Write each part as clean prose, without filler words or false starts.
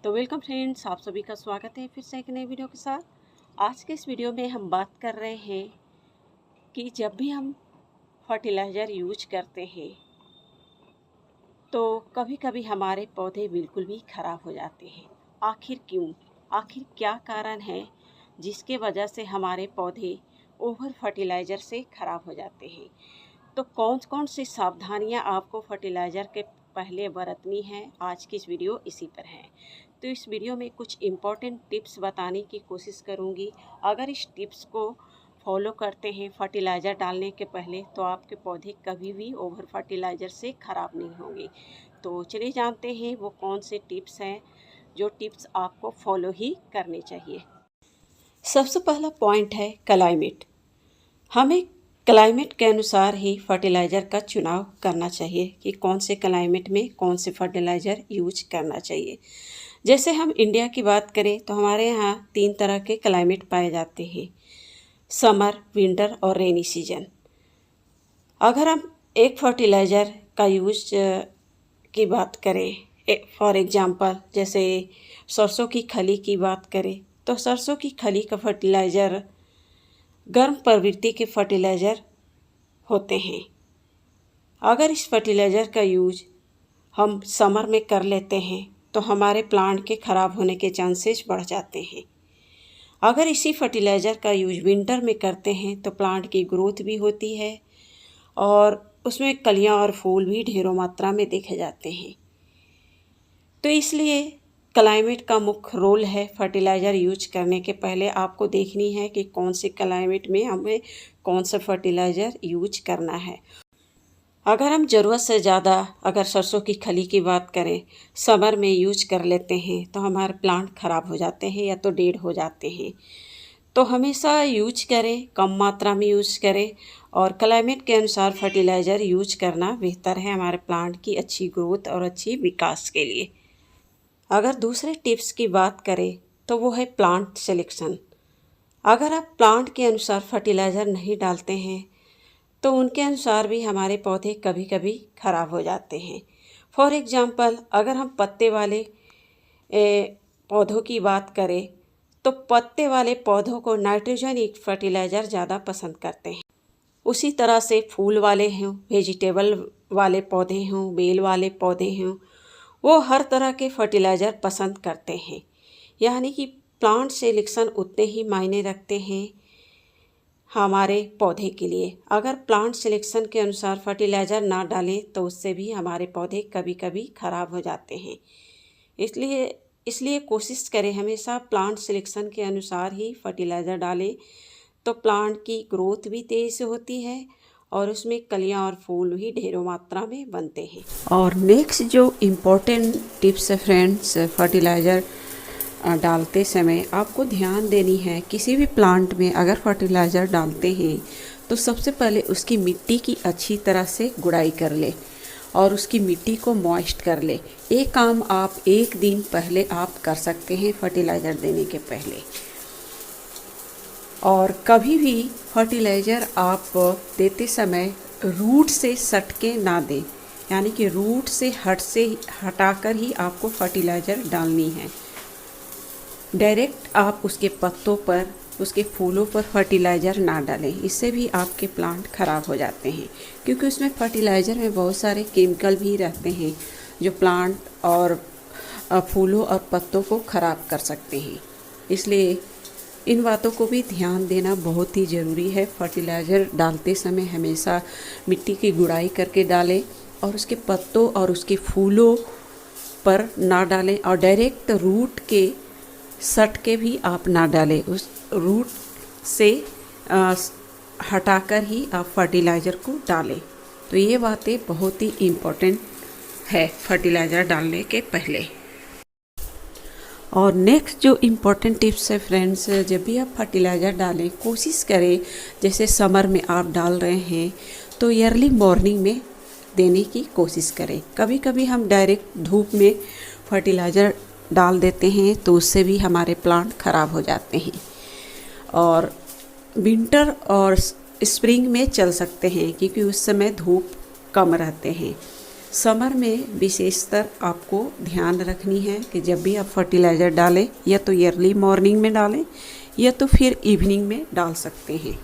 तो welcome friends, आप सभी का स्वागत है फिर से एक नई वीडियो के साथ। आज के इस वीडियो में हम बात कर रहे हैं कि जब भी हम फर्टिलाइज़र यूज करते हैं तो कभी कभी हमारे पौधे बिल्कुल भी ख़राब हो जाते हैं। आखिर क्यों? आखिर क्या कारण है जिसके वजह से हमारे पौधे ओवर फर्टिलाइज़र से ख़राब हो जाते हैं? तो कौन कौन सी सावधानियां आपको फर्टिलाइज़र के पहले बरतनी है, आज की इस वीडियो इसी पर है। तो इस वीडियो में कुछ इम्पॉर्टेंट टिप्स बताने की कोशिश करूंगी। अगर इस टिप्स को फॉलो करते हैं फर्टिलाइज़र डालने के पहले तो आपके पौधे कभी भी ओवर फर्टिलाइज़र से ख़राब नहीं होंगे। तो चलिए जानते हैं वो कौन से टिप्स हैं जो टिप्स आपको फॉलो ही करने चाहिए। सबसे पहला पॉइंट है क्लाइमेट। हमें क्लाइमेट के अनुसार ही फर्टिलाइज़र का चुनाव करना चाहिए कि कौन से क्लाइमेट में कौन से फर्टिलाइज़र यूज करना चाहिए। जैसे हम इंडिया की बात करें तो हमारे यहाँ 3 तरह के क्लाइमेट पाए जाते हैं, समर, विंटर और रेनी सीजन। अगर हम एक फर्टिलाइज़र का यूज की बात करें, फॉर एग्जांपल जैसे सरसों की खली की बात करें तो सरसों की खली का फर्टिलाइज़र गर्म प्रवृत्ति के फर्टिलाइज़र होते हैं। अगर इस फर्टिलाइज़र का यूज हम समर में कर लेते हैं तो हमारे प्लांट के ख़राब होने के चांसेस बढ़ जाते हैं। अगर इसी फर्टिलाइज़र का यूज विंटर में करते हैं तो प्लांट की ग्रोथ भी होती है और उसमें कलियां और फूल भी ढेरों मात्रा में देखे जाते हैं। तो इसलिए क्लाइमेट का मुख्य रोल है। फर्टिलाइज़र यूज करने के पहले आपको देखनी है कि कौन से क्लाइमेट में हमें कौन सा फर्टिलाइज़र यूज करना है। अगर हम ज़रूरत से ज़्यादा अगर सरसों की खली की बात करें समर में यूज कर लेते हैं तो हमारे प्लांट ख़राब हो जाते हैं या तो डेड हो जाते हैं। तो हमेशा यूज करें, कम मात्रा में यूज करें और क्लाइमेट के अनुसार फर्टिलाइज़र यूज करना बेहतर है हमारे प्लांट की अच्छी ग्रोथ और अच्छी विकास के लिए। अगर दूसरे टिप्स की बात करें तो वो है प्लांट सिलेक्शन। अगर आप प्लांट के अनुसार फर्टिलाइज़र नहीं डालते हैं तो उनके अनुसार भी हमारे पौधे कभी कभी ख़राब हो जाते हैं। फॉर एग्ज़ाम्पल अगर हम पत्ते वाले पौधों की बात करें तो पत्ते वाले पौधों को नाइट्रोजन युक्त फर्टिलाइज़र ज़्यादा पसंद करते हैं। उसी तरह से फूल वाले हों, वेजिटेबल वाले पौधे हों, बेल वाले पौधे हों, वो हर तरह के फर्टिलाइज़र पसंद करते हैं। यानी कि प्लांट सिलेक्शन उतने ही मायने रखते हैं हमारे पौधे के लिए। अगर प्लांट सिलेक्शन के अनुसार फर्टिलाइज़र ना डालें तो उससे भी हमारे पौधे कभी कभी ख़राब हो जाते हैं। इसलिए कोशिश करें हमेशा प्लांट सिलेक्शन के अनुसार ही फर्टिलाइज़र डालें तो प्लांट की ग्रोथ भी तेज़ से होती है और उसमें कलियां और फूल भी ढेरों मात्रा में बनते हैं। और नेक्स्ट जो इम्पोर्टेंट टिप्स है फ्रेंड्स, फर्टिलाइज़र डालते समय आपको ध्यान देनी है। किसी भी प्लांट में अगर फर्टिलाइज़र डालते हैं तो सबसे पहले उसकी मिट्टी की अच्छी तरह से गुड़ाई कर ले और उसकी मिट्टी को मॉइस्ट कर ले। ये काम आप एक दिन पहले आप कर सकते हैं फर्टिलाइज़र देने के पहले। और कभी भी फर्टिलाइज़र आप देते समय रूट से सट के ना दें, यानी कि रूट से हटाकर ही आपको फर्टिलाइज़र डालनी है। डायरेक्ट आप उसके पत्तों पर, उसके फूलों पर फर्टिलाइज़र ना डालें, इससे भी आपके प्लांट ख़राब हो जाते हैं क्योंकि उसमें फर्टिलाइज़र में बहुत सारे केमिकल भी रहते हैं जो प्लांट और फूलों और पत्तों को ख़राब कर सकते हैं। इसलिए इन बातों को भी ध्यान देना बहुत ही ज़रूरी है। फर्टिलाइज़र डालते समय हमेशा मिट्टी की गुड़ाई करके डालें और उसके पत्तों और उसके फूलों पर ना डालें और डायरेक्ट रूट के सट के भी आप ना डालें। उस रूट से हटाकर ही आप फर्टिलाइज़र को डालें। तो ये बातें बहुत ही इम्पोर्टेंट है फर्टिलाइज़र डालने के पहले। और नेक्स्ट जो इम्पोर्टेंट टिप्स है फ्रेंड्स, जब भी आप फर्टिलाइज़र डालें कोशिश करें जैसे समर में आप डाल रहे हैं तो अर्ली मॉर्निंग में देने की कोशिश करें। कभी कभी हम डायरेक्ट धूप में फर्टिलाइज़र डाल देते हैं तो उससे भी हमारे प्लांट ख़राब हो जाते हैं। और विंटर और स्प्रिंग में चल सकते हैं क्योंकि उस समय धूप कम रहते हैं। समर में विशेषतर आपको ध्यान रखनी है कि जब भी आप फर्टिलाइज़र डालें या तो अर्ली मॉर्निंग में डालें या तो फिर इवनिंग में डाल सकते हैं।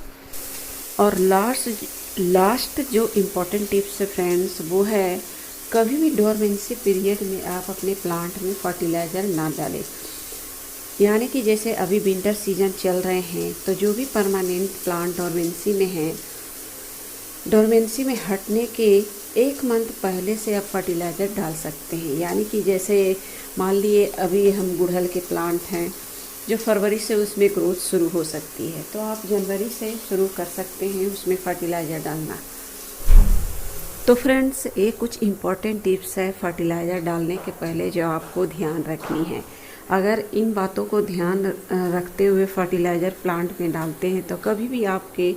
और लास्ट जो इम्पोर्टेंट टिप्स है फ्रेंड्स, वो है कभी भी डोरमेंसी पीरियड में आप अपने प्लांट में फर्टिलाइज़र ना डालें। यानी कि जैसे अभी विंटर सीजन चल रहे हैं तो जो भी परमानेंट प्लांट डोरमेंसी में हैं, डोरमेंसी में हटने के 1 मंथ पहले से आप फर्टिलाइज़र डाल सकते हैं। यानी कि जैसे मान लिए अभी हम गुड़हल के प्लांट हैं जो फरवरी से उसमें ग्रोथ शुरू हो सकती है, तो आप जनवरी से शुरू कर सकते हैं उसमें फर्टिलाइज़र डालना। तो फ्रेंड्स, ये कुछ इम्पॉर्टेंट टिप्स है फर्टिलाइज़र डालने के पहले जो आपको ध्यान रखनी है। अगर इन बातों को ध्यान रखते हुए फर्टिलाइज़र प्लांट में डालते हैं तो कभी भी आपके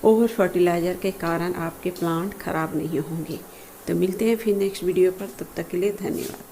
ओवर फर्टिलाइज़र के कारण आपके प्लांट ख़राब नहीं होंगे। तो मिलते हैं फिर नेक्स्ट वीडियो पर, तब तक के लिए धन्यवाद।